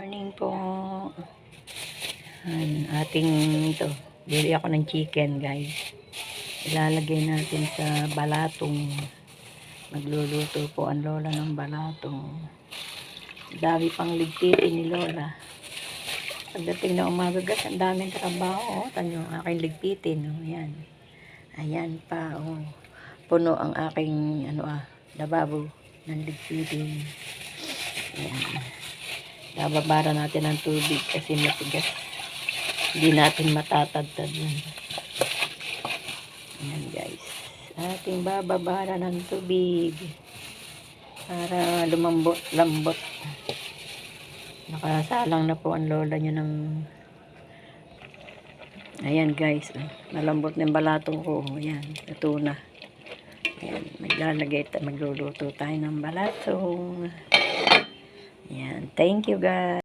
Morning po. Ating ito. Bili ako ng chicken, guys. Ilalagay natin sa balatong. Magluluto po ang lola ng balatong. Dami pang ligpitin ni lola. Pagdating na umaga, guys, ang daming trabaho. Tanyo ang aking ligpitin. Ayan. Ayan pa. Puno ang aking lababo ng ligpitin. Ayan. Bababara natin ang tubig kasi matigas. Hindi natin matatagtad yun. Ayan, guys. Ating bababara ng tubig para lumambot-lambot. Nakasalang na po ang lola niya ng ayan, guys. Malambot na yung balatong ko. Ayan, ito na. Ayan, magluluto tayo ng balatong. Ayan, thank you, guys.